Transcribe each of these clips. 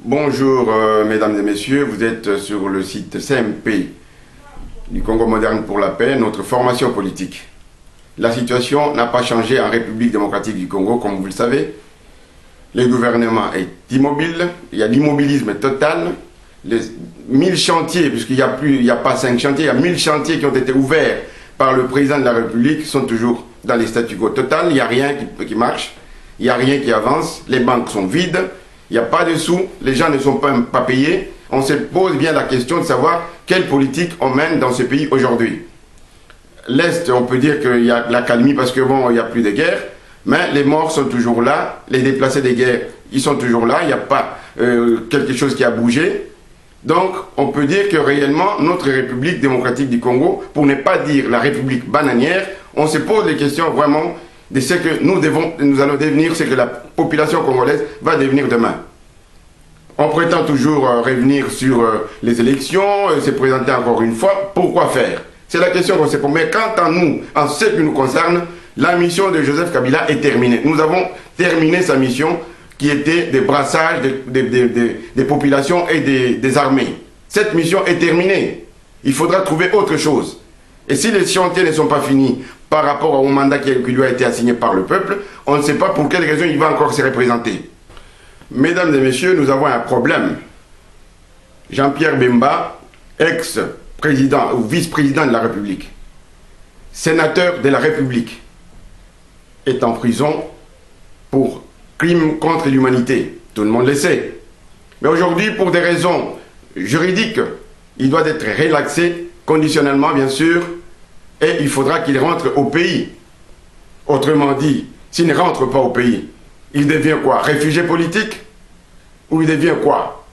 Bonjour mesdames et messieurs, vous êtes sur le site CMP du Congo moderne pour la paix, notre formation politique. La situation n'a pas changé en République démocratique du Congo, comme vous le savez. Le gouvernement est immobile, il y a l'immobilisme total. Les 1000 chantiers, puisqu'il n'y a pas 5 chantiers, il y a 1000 chantiers qui ont été ouverts par le président de la République, sont toujours dans les statu quo total. Il n'y a rien qui marche, il n'y a rien qui avance, les banques sont vides. Il n'y a pas de sous, les gens ne sont pas payés. On se pose bien la question de savoir quelle politique on mène dans ce pays aujourd'hui. L'Est, on peut dire qu'il y a la calmie parce que bon, il n'y a plus de guerre, mais les morts sont toujours là, les déplacés des guerres, ils sont toujours là, il n'y a pas quelque chose qui a bougé. Donc, on peut dire que réellement, notre République démocratique du Congo, pour ne pas dire la République bananière, on se pose les questions vraiment de ce que nous allons devenir, ce que la population congolaise va devenir demain. On prétend toujours revenir sur les élections, se présenter encore une fois. Pourquoi faire? C'est la question qu'on se pose. Mais quant à nous, en ce qui nous concerne, la mission de Joseph Kabila est terminée. Nous avons terminé sa mission qui était des brassages des populations et des armées. Cette mission est terminée. Il faudra trouver autre chose. Et si les chantiers ne sont pas finis par rapport au mandat qui lui a été assigné par le peuple, on ne sait pas pour quelle raison il va encore se représenter. Mesdames et messieurs, nous avons un problème. Jean-Pierre Bemba, ex-président ou vice-président de la République, sénateur de la République, est en prison pour crimes contre l'humanité. Tout le monde le sait. Mais aujourd'hui, pour des raisons juridiques, il doit être relaxé, conditionnellement bien sûr, et il faudra qu'il rentre au pays. Autrement dit, s'il ne rentre pas au pays, il devient quoi? Réfugié politique? Ou il devient quoi?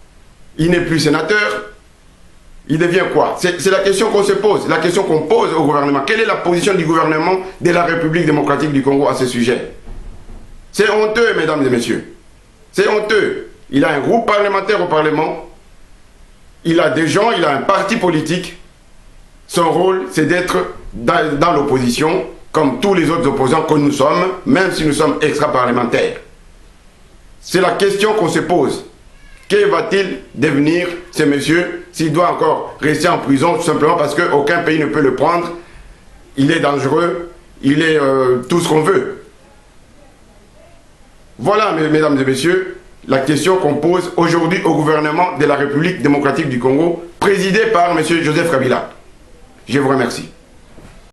Il n'est plus sénateur? Il devient quoi? C'est la question qu'on se pose, la question qu'on pose au gouvernement. Quelle est la position du gouvernement de la République démocratique du Congo à ce sujet? C'est honteux, mesdames et messieurs. C'est honteux. Il a un groupe parlementaire au Parlement, il a des gens, il a un parti politique. Son rôle, c'est d'être dans l'opposition, comme tous les autres opposants que nous sommes, même si nous sommes extra-parlementaires. C'est la question qu'on se pose. Que va-t-il devenir, ce monsieur, s'il doit encore rester en prison, tout simplement parce qu'aucun pays ne peut le prendre? Il est dangereux, il est tout ce qu'on veut. Voilà, mesdames et messieurs, la question qu'on pose aujourd'hui au gouvernement de la République démocratique du Congo, présidé par M. Joseph Kabila. Je vous remercie.